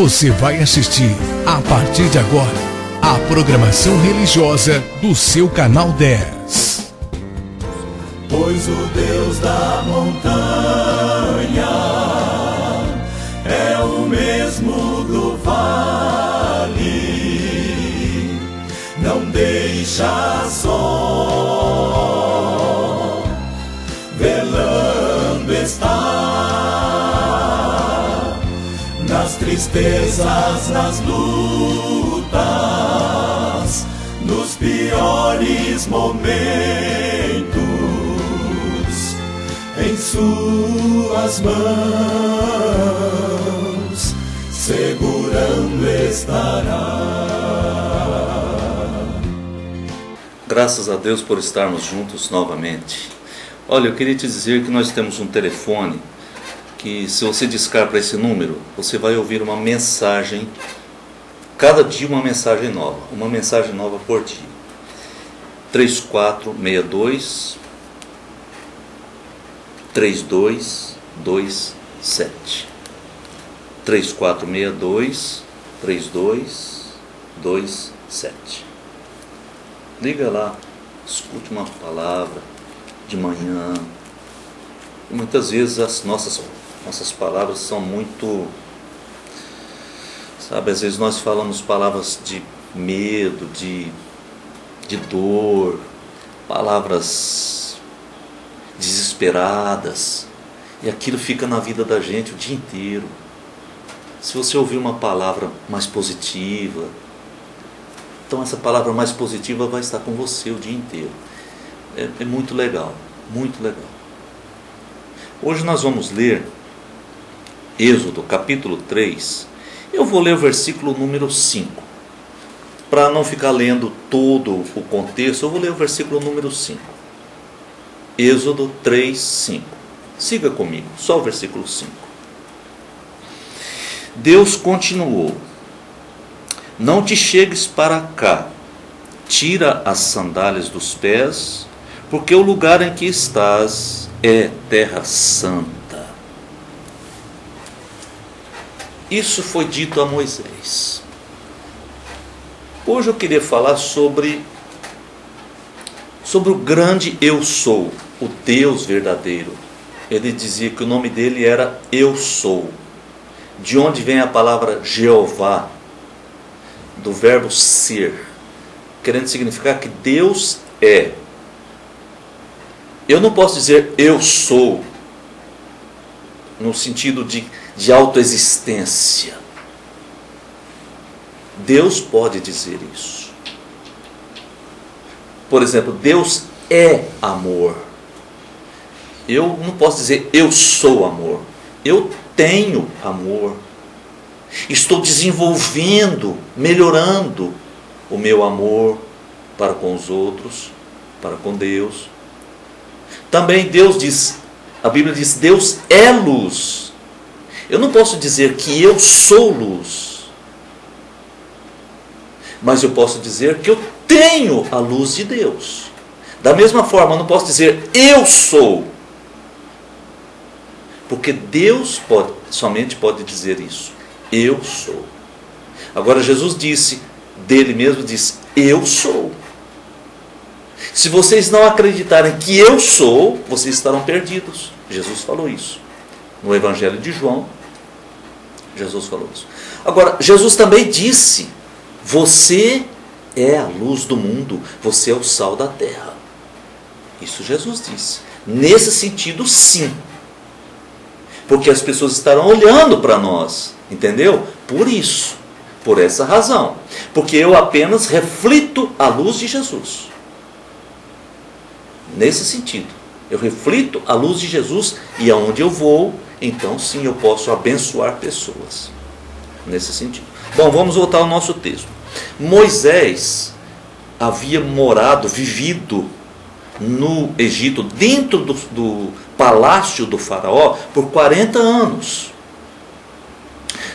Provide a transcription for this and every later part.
Você vai assistir, a partir de agora, a programação religiosa do seu canal 10. Pois o Deus da montanha é o mesmo do vale, não deixa só, velando está, nas tristezas, nas lutas, nos piores momentos, em suas mãos segurando estará. Graças a Deus por estarmos juntos novamente. Olha, eu queria te dizer que nós temos um telefone que, se você discar para esse número, você vai ouvir uma mensagem, cada dia uma mensagem nova por dia. 3462 3227 3462 3227. Liga lá, escute uma palavra de manhã. E muitas vezes as nossas palavras são muito, sabe, às vezes nós falamos palavras de medo, de dor, palavras desesperadas, e aquilo fica na vida da gente o dia inteiro. Se você ouvir uma palavra mais positiva, então essa palavra mais positiva vai estar com você o dia inteiro. É muito legal, muito legal. Hoje nós vamos ler Êxodo capítulo 3. Eu vou ler o versículo número 5. Para não ficar lendo todo o contexto, eu vou ler o versículo número 5. Êxodo 3, 5. Siga comigo, só o versículo 5. Deus continuou: não te chegues para cá, tira as sandálias dos pés, porque o lugar em que estás é terra santa. Isso foi dito a Moisés. Hoje eu queria falar sobre o grande eu sou, o Deus verdadeiro. Ele dizia que o nome dele era Eu Sou. De onde vem a palavra Jeová? Do verbo ser, querendo significar que Deus é. Eu não posso dizer eu sou no sentido de autoexistência. Deus pode dizer isso. Por exemplo, Deus é amor. Eu não posso dizer eu sou amor. Eu tenho amor. Estou desenvolvendo, melhorando o meu amor para com os outros, para com Deus. Também Deus diz, a Bíblia diz, Deus é luz. Eu não posso dizer que eu sou luz, mas eu posso dizer que eu tenho a luz de Deus. Da mesma forma, eu não posso dizer eu sou, porque Deus somente pode dizer isso. Eu sou. Agora Jesus disse, dele mesmo disse, eu sou. Se vocês não acreditarem que eu sou, vocês estarão perdidos. Jesus falou isso. No Evangelho de João, Jesus falou isso. Agora, Jesus também disse, você é a luz do mundo, você é o sal da terra. Isso Jesus disse. Nesse sentido, sim. Porque as pessoas estarão olhando para nós, entendeu? Por isso, por essa razão. Porque eu apenas reflito a luz de Jesus. Nesse sentido, eu reflito a luz de Jesus e aonde eu vou, então sim eu posso abençoar pessoas. Nesse sentido. Bom, vamos voltar ao nosso texto. Moisés havia vivido no Egito, dentro do palácio do faraó, por 40 anos.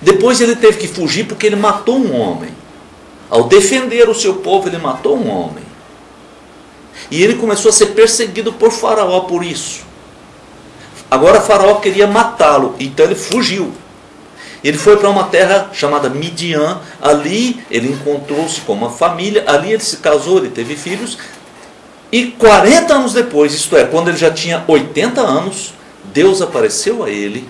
Depois ele teve que fugir porque ele matou um homem. Ao defender o seu povo, ele matou um homem. E ele começou a ser perseguido por faraó por isso. Agora faraó queria matá-lo, então ele fugiu. Ele foi para uma terra chamada Midian. Ali ele encontrou-se com uma família. Ali ele se casou, ele teve filhos. E 40 anos depois, isto é, quando ele já tinha 80 anos, Deus apareceu a ele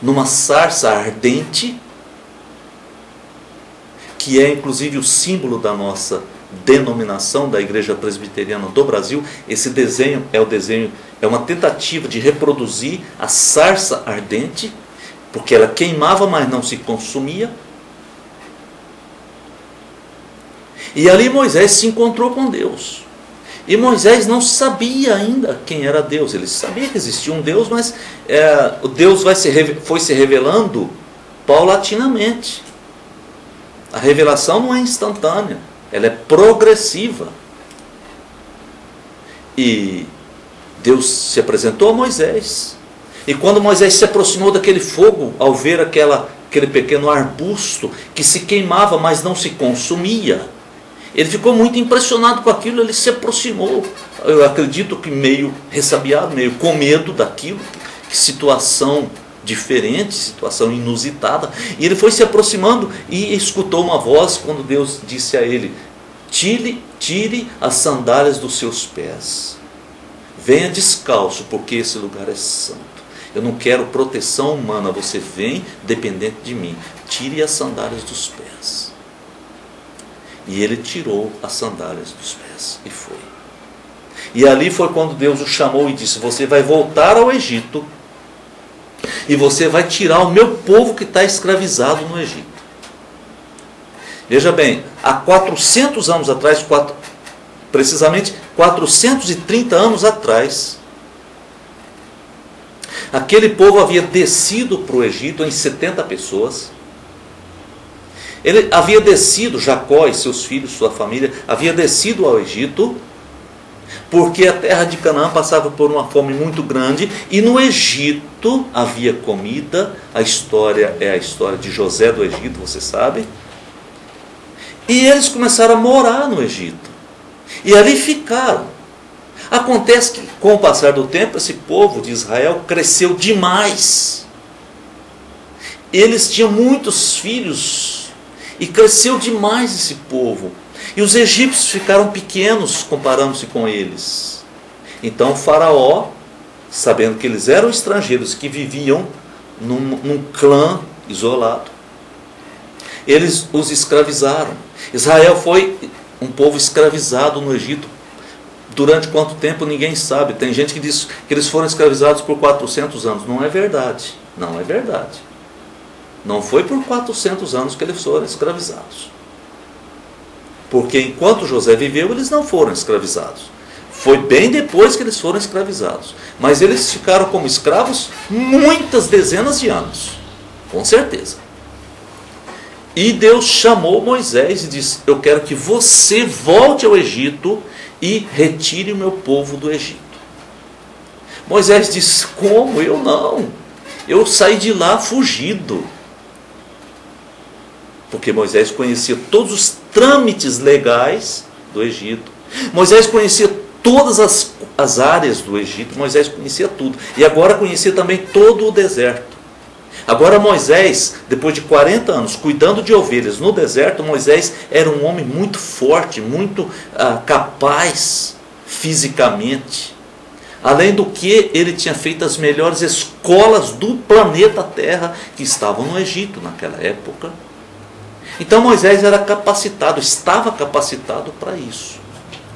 numa sarça ardente, que é inclusive o símbolo da nossa denominação da Igreja Presbiteriana do Brasil. Esse desenho é uma tentativa de reproduzir a sarça ardente, porque ela queimava, mas não se consumia. E ali Moisés se encontrou com Deus. E Moisés não sabia ainda quem era Deus. Ele sabia que existia um Deus, mas o Deus foi se revelando paulatinamente. A revelação não é instantânea, ela é progressiva. E Deus se apresentou a Moisés. E quando Moisés se aproximou daquele fogo, ao ver aquele pequeno arbusto que se queimava, mas não se consumia, ele ficou muito impressionado com aquilo. Ele se aproximou, eu acredito que meio ressabiado, meio com medo daquilo. Que situação diferente, situação inusitada. E ele foi se aproximando e escutou uma voz quando Deus disse a ele: tire as sandálias dos seus pés, venha descalço, porque esse lugar é santo. Eu não quero proteção humana, você vem dependente de mim. Tire as sandálias dos pés. E ele tirou as sandálias dos pés e foi. E ali foi quando Deus o chamou e disse: você vai voltar ao Egito e você vai tirar o meu povo que está escravizado no Egito. Veja bem, há 400 anos atrás, precisamente 430 anos atrás, aquele povo havia descido para o Egito em 70 pessoas. Ele havia descido, Jacó e seus filhos, sua família, havia descido ao Egito, porque a terra de Canaã passava por uma fome muito grande, e no Egito havia comida. A história é a história de José do Egito, você sabe. E eles começaram a morar no Egito, e ali ficaram. Acontece que, com o passar do tempo, esse povo de Israel cresceu demais. Eles tinham muitos filhos, e cresceu demais esse povo. E os egípcios ficaram pequenos comparando-se com eles. Então o faraó, sabendo que eles eram estrangeiros que viviam num clã isolado, eles os escravizaram. Israel foi um povo escravizado no Egito. Durante quanto tempo ninguém sabe. Tem gente que diz que eles foram escravizados por 400 anos. Não é verdade. Não é verdade. Não foi por 400 anos que eles foram escravizados. Porque enquanto José viveu, eles não foram escravizados. Foi bem depois que eles foram escravizados. Mas eles ficaram como escravos muitas dezenas de anos. Com certeza. E Deus chamou Moisés e disse: eu quero que você volte ao Egito e retire o meu povo do Egito. Moisés disse: como? Eu não. Eu saí de lá fugido. Porque Moisés conhecia todos os trâmites legais do Egito. Moisés conhecia todas as áreas do Egito. Moisés conhecia tudo. E agora conhecia também todo o deserto. Agora Moisés, depois de 40 anos cuidando de ovelhas no deserto, Moisés era um homem muito forte, muito capaz fisicamente. Além do que, ele tinha feito as melhores escolas do planeta Terra que estavam no Egito naquela época. Então Moisés era capacitado, estava capacitado para isso.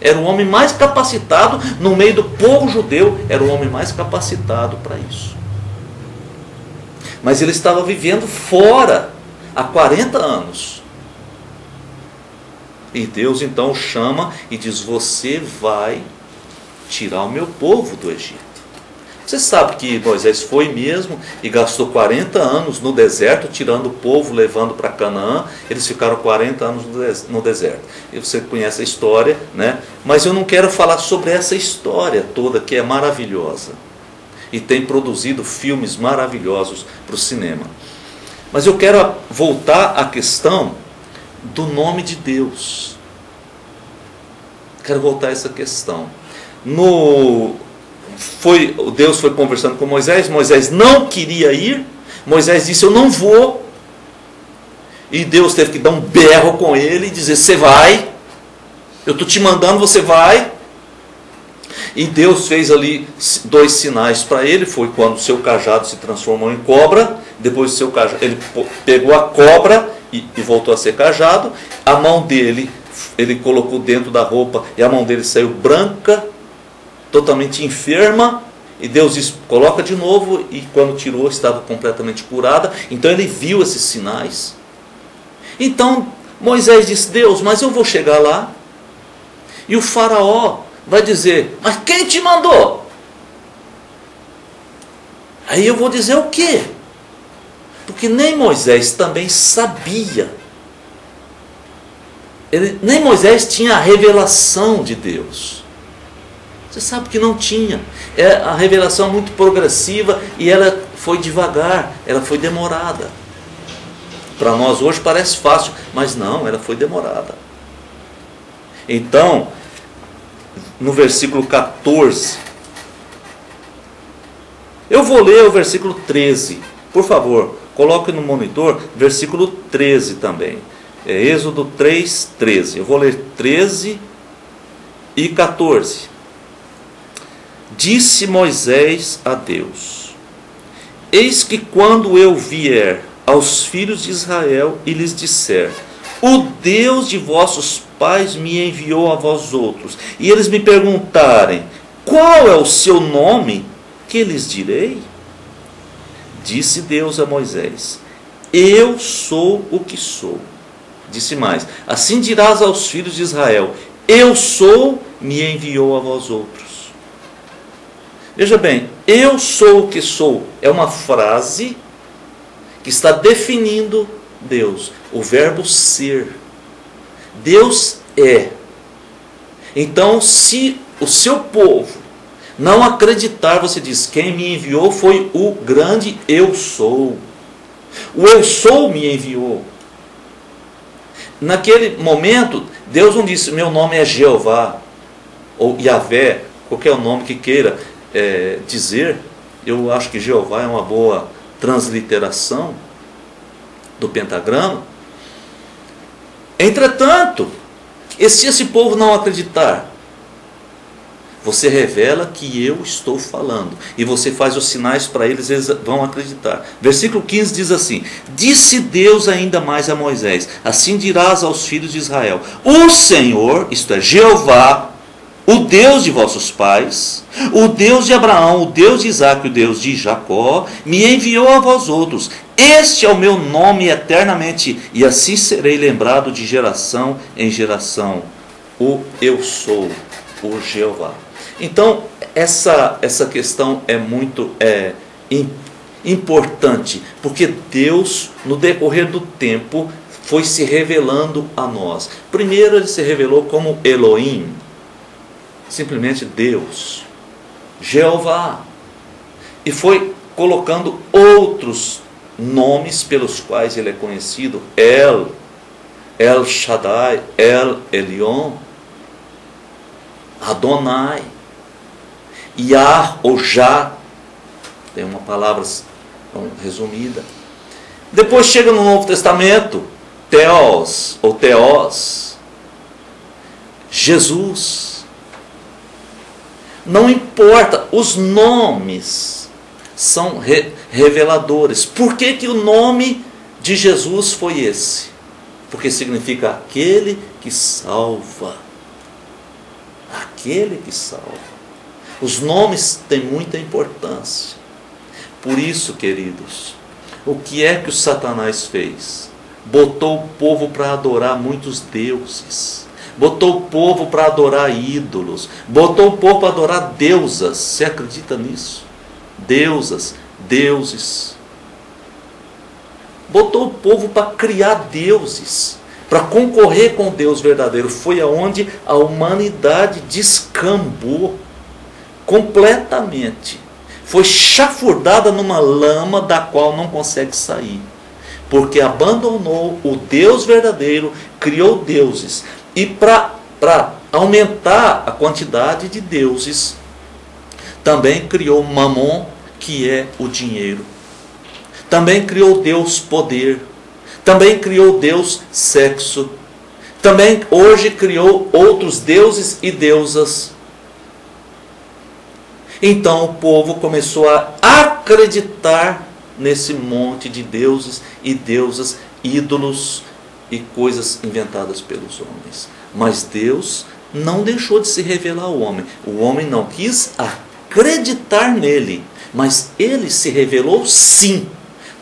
Era o homem mais capacitado no meio do povo judeu, era o homem mais capacitado para isso. Mas ele estava vivendo fora há 40 anos. E Deus então o chama e diz: você vai tirar o meu povo do Egito. Você sabe que Moisés foi mesmo e gastou 40 anos no deserto, tirando o povo, levando para Canaã. Eles ficaram 40 anos no deserto. E você conhece a história, né? Mas eu não quero falar sobre essa história toda, que é maravilhosa. E tem produzido filmes maravilhosos para o cinema. Mas eu quero voltar à questão do nome de Deus. Quero voltar a essa questão. No Deus foi conversando com Moisés, Moisés não queria ir, Moisés disse, eu não vou, e Deus teve que dar um berro com ele e dizer, você vai, eu estou te mandando, você vai. E Deus fez ali 2 sinais para ele, foi quando o seu cajado se transformou em cobra, depois o seu cajado, ele pegou a cobra e voltou a ser cajado, a mão dele, ele colocou dentro da roupa, e a mão dele saiu branca, totalmente enferma, e Deus disse, coloca de novo, e quando tirou, estava completamente curada. Então ele viu esses sinais. Então Moisés disse, Deus, mas eu vou chegar lá, e o faraó vai dizer, mas quem te mandou? Aí eu vou dizer o quê? Porque nem Moisés também sabia. Nem Moisés tinha a revelação de Deus. Você sabe que não tinha. A revelação é muito progressiva e ela foi devagar, ela foi demorada. Para nós hoje parece fácil, mas não, ela foi demorada. Então, no versículo 14, eu vou ler o versículo 13, por favor, coloque no monitor, versículo 13 também, é Êxodo 3, 13, eu vou ler 13 e 14, disse Moisés a Deus, eis que quando eu vier aos filhos de Israel e lhes disser, o Deus de vossos pais me enviou a vós outros, e eles me perguntarem, qual é o seu nome? Que lhes direi? Disse Deus a Moisés, eu sou o que sou. Disse mais, assim dirás aos filhos de Israel, eu sou, me enviou a vós outros. Veja bem, eu sou o que sou, é uma frase que está definindo Deus, o verbo ser. Deus é. Então, se o seu povo não acreditar, você diz, quem me enviou foi o grande eu sou. O eu sou me enviou. Naquele momento, Deus não disse, meu nome é Jeová, ou Yahvé, qualquer nome que queira dizer. Eu acho que Jeová é uma boa transliteração do pentagrama. Entretanto, e se esse povo não acreditar, você revela que eu estou falando, e você faz os sinais para eles, eles vão acreditar. Versículo 15 diz assim, disse Deus ainda mais a Moisés, assim dirás aos filhos de Israel, o Senhor, isto é, Jeová, o Deus de vossos pais, o Deus de Abraão, o Deus de Isaque, o Deus de Jacó, me enviou a vós outros. Este é o meu nome eternamente, e assim serei lembrado de geração em geração. O eu sou, o Jeová. Então, essa questão é muito importante, porque Deus, no decorrer do tempo, foi se revelando a nós. Primeiro ele se revelou como Elohim, simplesmente Deus, Jeová, e foi colocando outros nomes pelos quais ele é conhecido, El Shaddai, El Elyon, Adonai, Yah ou Já, tem uma palavra resumida. Depois chega no Novo Testamento, Theos ou Theos, Jesus. Não importa, os nomes são reveladores. Por que o nome de Jesus foi esse? Porque significa aquele que salva. Aquele que salva. Os nomes têm muita importância. Por isso, queridos, o que é que o Satanás fez? Botou o povo para adorar muitos deuses. Botou o povo para adorar ídolos. Botou o povo para adorar deusas. Você acredita nisso? Deusas, deuses. Botou o povo para criar deuses, para concorrer com o Deus verdadeiro. Foi aonde a humanidade descambou completamente. Foi chafurdada numa lama da qual não consegue sair. Porque abandonou o Deus verdadeiro, criou deuses. E para aumentar a quantidade de deuses, também criou Mamon, que é o dinheiro. Também criou Deus poder. Também criou Deus sexo. Também hoje criou outros deuses e deusas. Então o povo começou a acreditar nesse monte de deuses e deusas, ídolos e coisas inventadas pelos homens. Mas Deus não deixou de se revelar ao homem. O homem não quis acreditar nele, mas ele se revelou sim.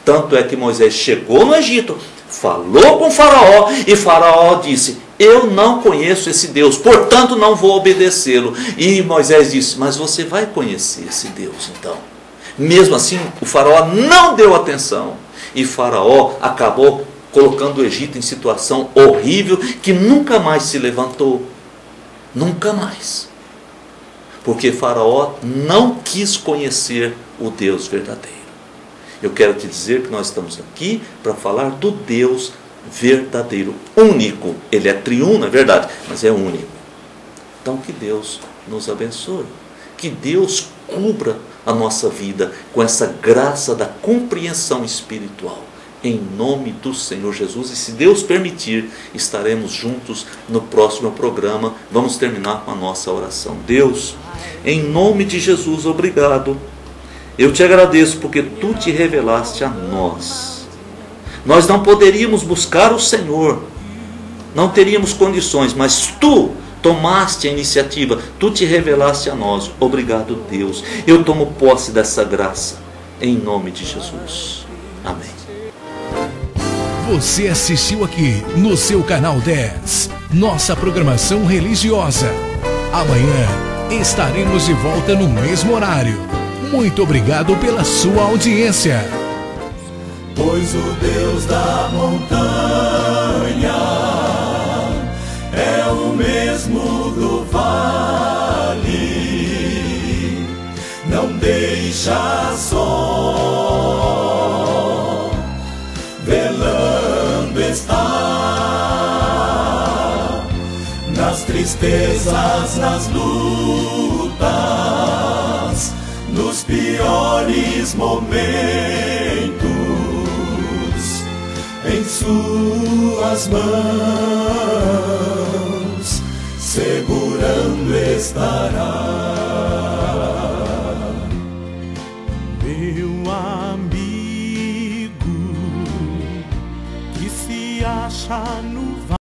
Tanto é que Moisés chegou no Egito, falou com Faraó, e Faraó disse: eu não conheço esse Deus, portanto não vou obedecê-lo. E Moisés disse: mas você vai conhecer esse Deus então. Mesmo assim, o Faraó não deu atenção, e Faraó acabou colocando o Egito em situação horrível, que nunca mais se levantou. Nunca mais. Porque Faraó não quis conhecer o Deus verdadeiro. Eu quero te dizer que nós estamos aqui para falar do Deus verdadeiro, único. Ele é triuno, é verdade, mas é único. Então que Deus nos abençoe. Que Deus cubra a nossa vida com essa graça da compreensão espiritual. Em nome do Senhor Jesus. E se Deus permitir, estaremos juntos no próximo programa. Vamos terminar com a nossa oração. Deus, em nome de Jesus, obrigado. Eu te agradeço porque tu te revelaste a nós. Nós não poderíamos buscar o Senhor, não teríamos condições, mas tu tomaste a iniciativa, tu te revelaste a nós. Obrigado, Deus. Eu tomo posse dessa graça, em nome de Jesus. Amém. Você assistiu aqui no seu canal 10, nossa programação religiosa. Amanhã estaremos de volta no mesmo horário. Muito obrigado pela sua audiência. Pois o Deus da montanha é o mesmo do vale, não deixa só, velando está, nas tristezas, nas lutas, nos piores momentos, em suas mãos segurando estará.